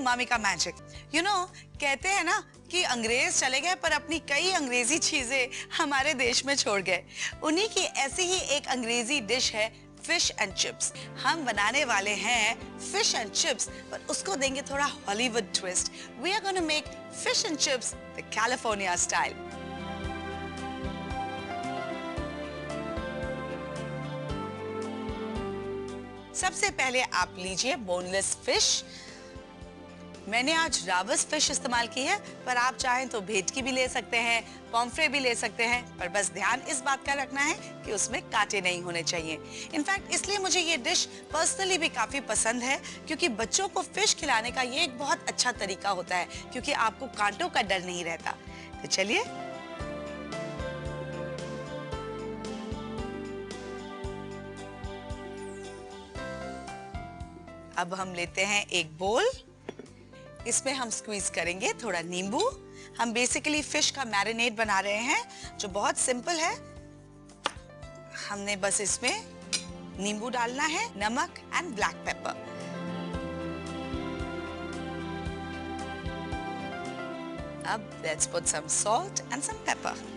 Umami का magic. कहते हैं ना कि अंग्रेज चले गए पर अपनी कई अंग्रेजी चीजें हमारे देश में छोड़ गए। उन्हीं की ऐसी ही एक अंग्रेजी डिश है फिश एंड चिप्स। हम बनाने वाले हैं फिश एंड चिप्स, पर उसको देंगे थोड़ा Hollywood twist. We are gonna make fish and chips the California style. सबसे पहले आप लीजिए बोनलेस फिश। मैंने आज रावस फिश इस्तेमाल की है, पर आप चाहें तो भेटकी भी ले सकते हैं, पॉम्फ्रे भी ले सकते हैं, पर बस ध्यान इस बात का रखना है कि उसमें कांटे नहीं होने चाहिए। इनफैक्ट इसलिए मुझे ये डिश पर्सनली भी काफी पसंद है, क्योंकि बच्चों को फिश खिलाने का ये एक बहुत अच्छा तरीका होता है, क्योंकि आपको कांटों का डर नहीं रहता। तो चलिए, अब हम लेते हैं एक बोल। इसमें हम स्क्वीज करेंगे थोड़ा नींबू। हम बेसिकली फिश का मैरिनेट बना रहे हैं जो बहुत सिंपल है। हमने बस इसमें नींबू डालना है, नमक एंड ब्लैक पेपर। अब let's put some salt and some pepper.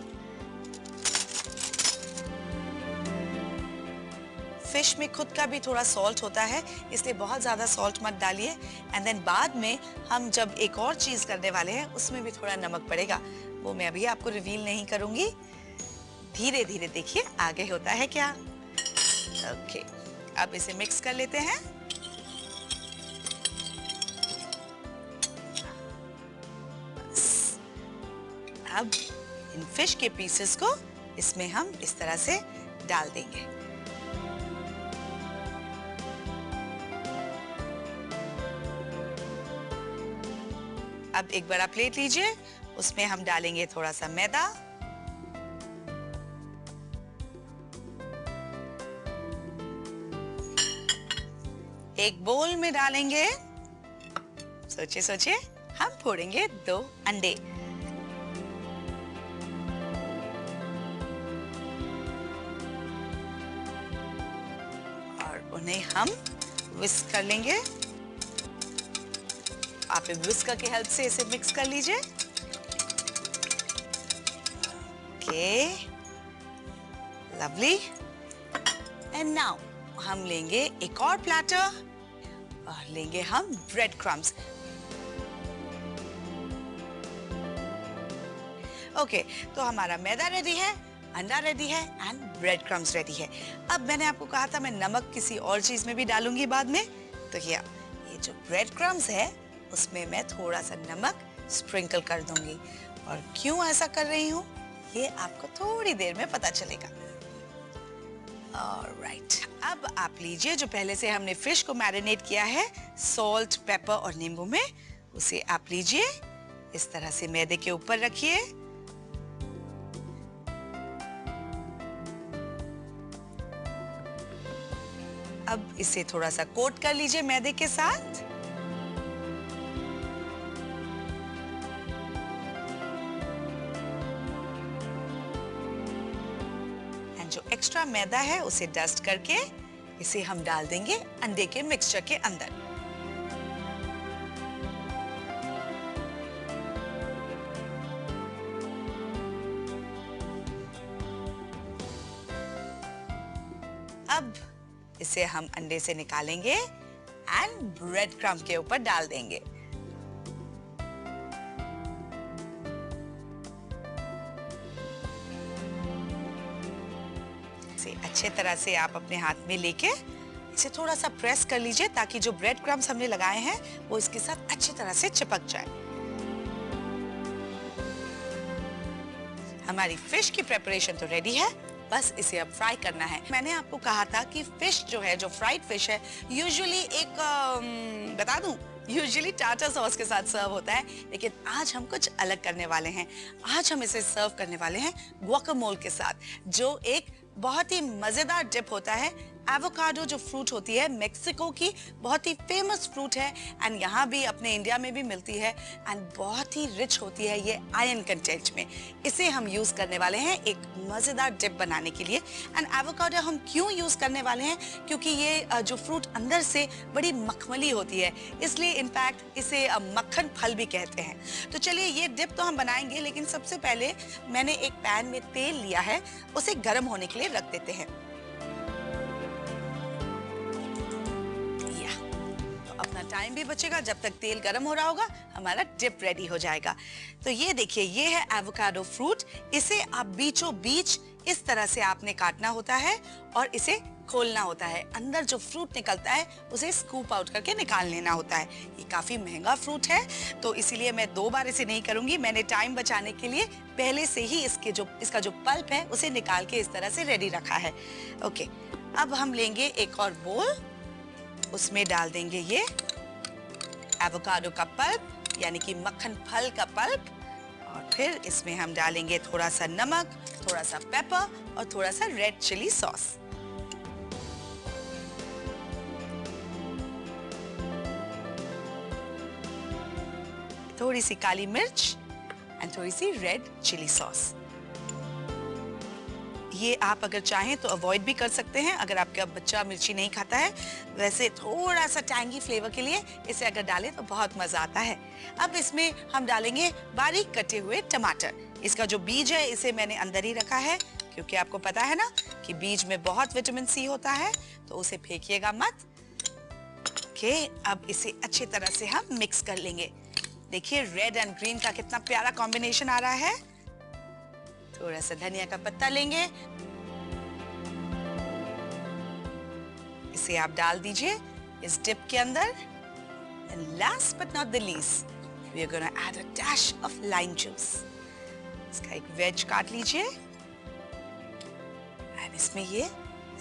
Fish में खुद का भी थोड़ा सॉल्ट होता है, इसलिए बहुत ज्यादा सॉल्ट मत डालिए। एंड देन बाद में हम जब एक और चीज करने वाले हैं उसमें भी थोड़ा नमक पड़ेगा, वो मैं अभी आपको रिवील नहीं करूंगी। धीरे धीरे देखिए आगे होता है क्या। ओके, अब इसे मिक्स कर लेते हैं। अब इन फिश के पीसेस को इसमें हम इस तरह से डाल देंगे। अब एक बड़ा प्लेट लीजिए, उसमें हम डालेंगे थोड़ा सा मैदा। एक बोल में डालेंगे, सोचिए सोचिए, हम फोड़ेंगे 2 अंडे। और उन्हें हम विस्क कर लेंगे। आप विस्कर की हेल्प से इसे मिक्स कर लीजिए। Okay, lovely. एंड नाउ हम लेंगे एक और प्लेटर और लेंगे हम ब्रेड क्रम्स। ओके, तो हमारा मैदा रेडी है, अंडा रेडी है एंड ब्रेड क्रम्स रेडी है। अब मैंने आपको कहा था मैं नमक किसी और चीज में भी डालूंगी बाद में, तो ये जो ब्रेड क्रम्स है उसमें मैं थोड़ा सा नमक स्प्रिंकल कर दूंगी। और क्यों ऐसा कर रही हूँ ये आपको थोड़ी देर में पता चलेगा। ऑलराइट, अब आप लीजिए जो पहले से हमने फिश को मैरिनेट किया है सॉल्ट, पेपर और नींबू में, उसे आप लीजिए इस तरह से मैदे के ऊपर रखिए। अब इसे थोड़ा सा कोट कर लीजिए मैदे के साथ। जो एक्स्ट्रा मैदा है उसे डस्ट करके इसे हम डाल देंगे अंडे के मिक्सचर के अंदर। अब इसे हम अंडे से निकालेंगे एंड ब्रेड क्रम्ब के ऊपर डाल देंगे। अच्छे तरह से आप अपने हाथ में लेके इसे थोड़ा सा प्रेस कर लीजिए ताकि जो ब्रेड क्रम्स हमने लगाए हैं वो इसके साथ अच्छी तरह से चिपक जाए। हमारी फिश की प्रेपरेशन तो रेडी है, बस इसे अब फ्राई करना है। मैंने आपको कहा था कि फिश जो है, जो फ्राइड फिश है, यूजुअली बता दूं, यूजुअली टाटा सॉस के साथ सर्व होता है, लेकिन आज हम कुछ अलग करने वाले हैं। आज हम इसे सर्व करने वाले हैं गुआकामोल के साथ, जो एक बहुत ही मजेदार डिप होता है एवोकाडो जो फ्रूट होती है मेक्सिको की बहुत ही फेमस फ्रूट है एंड यहाँ भी अपने इंडिया में भी मिलती है एंड बहुत ही रिच होती है ये आयरन कंटेंट में। इसे हम यूज करने वाले हैं एक मजेदार डिप बनाने के लिए। एंड एवोकाडो हम क्यों यूज करने वाले हैं, क्योंकि ये जो फ्रूट अंदर से बड़ी मखमली होती है, इसलिए इनफैक्ट इसे मक्खन फल भी कहते हैं। तो चलिए ये डिप तो हम बनाएंगे, लेकिन सबसे पहले मैंने एक पैन में तेल लिया है, उसे गर्म होने के लिए रख देते हैं। अपना टाइम भी बचेगा, जब तक तेल गर्म हो रहा होगा हमारा डिप रेडी हो जाएगा। तो ये देखिए, ये है एवोकाडो फ्रूट। इसे आप बीचों बीच इस तरह से आपने काटना होता है और इसे खोलना होता है। अंदर जो फ्रूट निकलता है उसे स्कूप आउट करके निकाल लेना होता है। ये काफी महंगा फ्रूट है, तो इसीलिए मैं 2 बार इसे नहीं करूंगी। मैंने टाइम बचाने के लिए पहले से ही इसका जो पल्प है उसे निकाल के इस तरह से रेडी रखा है। ओके, अब हम लेंगे एक और बोल, उसमें डाल देंगे ये एवोकाडो का पल्प, यानी कि मक्खन फल का पल्प, और फिर इसमें हम डालेंगे थोड़ा सा नमक, थोड़ा सा पेपर और थोड़ा सा रेड चिली सॉस। थोड़ी सी काली मिर्च एंड थोड़ी सी रेड चिली सॉस। ये आप अगर चाहें तो अवॉइड भी कर सकते हैं अगर आपका बच्चा मिर्ची नहीं खाता है। वैसे थोड़ा सा टैंगी फ्लेवर के लिए इसे अगर डालें तो बहुत मजा आता है। अब इसमें हम डालेंगे बारीक कटे हुए टमाटर। इसका जो बीज है इसे मैंने अंदर ही रखा है, क्योंकि आपको पता है ना कि बीज में बहुत विटामिन सी होता है, तो उसे फेंकिएगा मत। ओके, अब इसे अच्छी तरह से हम मिक्स कर लेंगे। देखिए रेड एंड ग्रीन का कितना प्यारा कॉम्बिनेशन आ रहा है। थोड़ा सा धनिया का पत्ता लेंगे, इसे आप डाल दीजिए इस डिप के अंदर। And last but not the least, we are gonna add a dash of lime juice. इसका एक वेज काट लीजिए एंड इसमें ये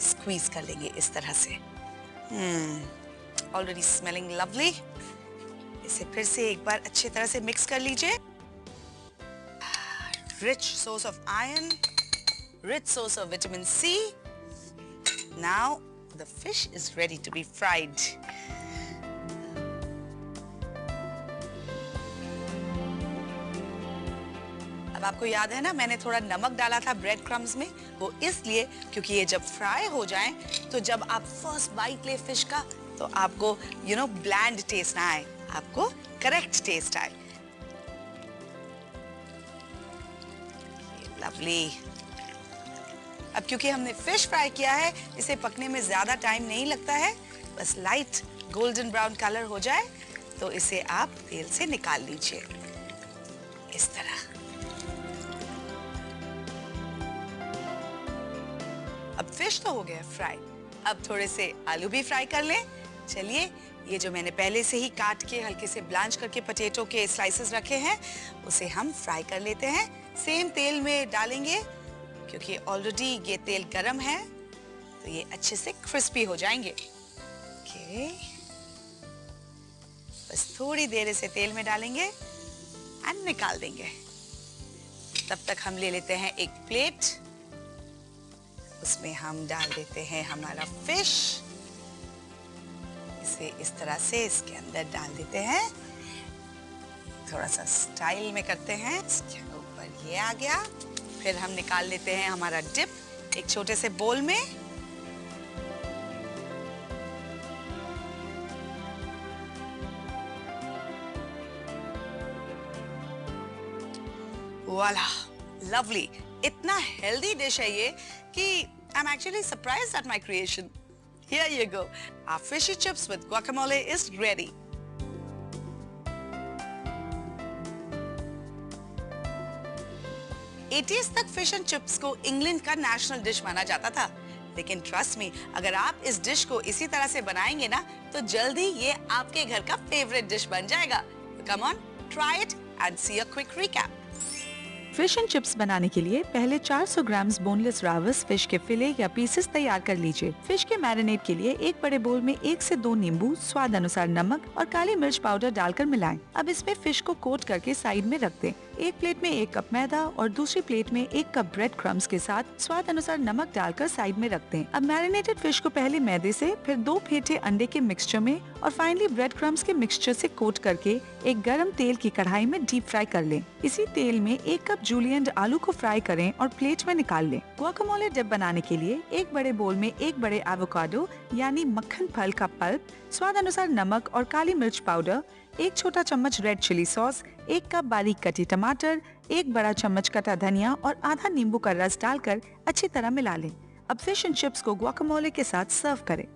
स्क्वीज कर लेंगे इस तरह से। Already smelling lovely. इसे फिर से एक बार अच्छी तरह से मिक्स कर लीजिए। Rich source of iron, rich source of vitamin C. Now the fish is ready to be fried. अब आपको याद है ना, मैंने थोड़ा नमक डाला था ब्रेड क्रम्स में, वो इसलिए क्योंकि ये जब फ्राई हो जाएं तो जब आप फर्स्ट बाइट ले फिश का तो आपको ब्लैंड टेस्ट ना आए, आपको करेक्ट टेस्ट आए। लवली। अब क्योंकि हमने फिश फ्राई किया है, इसे पकने में ज्यादा टाइम नहीं लगता है, बस लाइट गोल्डन ब्राउन कलर हो जाए तो इसे आप तेल से निकाल लीजिए इस तरह। अब फिश तो हो गया फ्राई, अब थोड़े से आलू भी फ्राई कर लें। चलिए, ये जो मैंने पहले से ही काट के हल्के से ब्लांच करके पोटैटो के स्लाइसेस रखे हैं उसे हम फ्राई कर लेते हैं। सेम तेल में डालेंगे, क्योंकि ऑलरेडी ये तेल गरम है तो ये अच्छे से क्रिस्पी हो जाएंगे। ओके, बस थोड़ी देर इसे तेल में डालेंगे एंड निकाल देंगे। तब तक हम ले लेते हैं एक प्लेट, उसमें हम डाल देते हैं हमारा फिश। इसे इस तरह से इसके अंदर डाल देते हैं, थोड़ा सा स्टाइल में करते हैं। इसके ऊपर ये आ गया, फिर हम निकाल लेते हैं हमारा डिप एक छोटे से बोल में। वाला, लवली। इतना हेल्दी डिश है ये कि I am actually surprised at my creation. Here you go. Our fishy chips with guacamole is ready. 80s तक फिश एंड चिप्स को इंग्लैंड का नेशनल डिश माना जाता था, लेकिन ट्रस्ट मी, अगर आप इस डिश को इसी तरह से बनाएंगे ना तो जल्दी ये आपके घर का फेवरेट डिश बन जाएगा। Come on, try it and see a quick recap. Fish and chips बनाने के लिए पहले 400 ग्राम बोनलेस रावस फिश के फिले या पीसेस तैयार कर लीजिए। फिश के मैरिनेट के लिए एक बड़े बोल में 1 से 2 नींबू, स्वाद अनुसार नमक और काली मिर्च पाउडर डालकर मिलाएं। अब इसमें फिश को कोट करके साइड में रख दें। एक प्लेट में 1 कप मैदा और दूसरी प्लेट में 1 कप ब्रेड क्रम्स के साथ स्वाद अनुसार नमक डालकर साइड में रख दें। अब मैरिनेटेड फिश को पहले मैदे से, फिर 2 फेंटे अंडे के मिक्सचर में और फाइनली ब्रेड क्रम्स के मिक्सचर से कोट करके एक गरम तेल की कढ़ाई में डीप फ्राई कर लें। इसी तेल में 1 कप जूलियन आलू को फ्राई करें और प्लेट में निकाल लें। गुआकामोले डिप बनाने के लिए एक बड़े बोल में 1 बड़े एवोकाडो यानी मक्खन फल का पल्प, स्वाद अनुसार नमक और काली मिर्च पाउडर, 1 छोटा चम्मच रेड चिली सॉस, 1 कप बारीक कटे टमाटर, 1 बड़ा चम्मच कटा धनिया और आधा नींबू का रस डालकर अच्छी तरह मिला लें। अब फिश एंड चिप्स को गुआकामोले के साथ सर्व करें।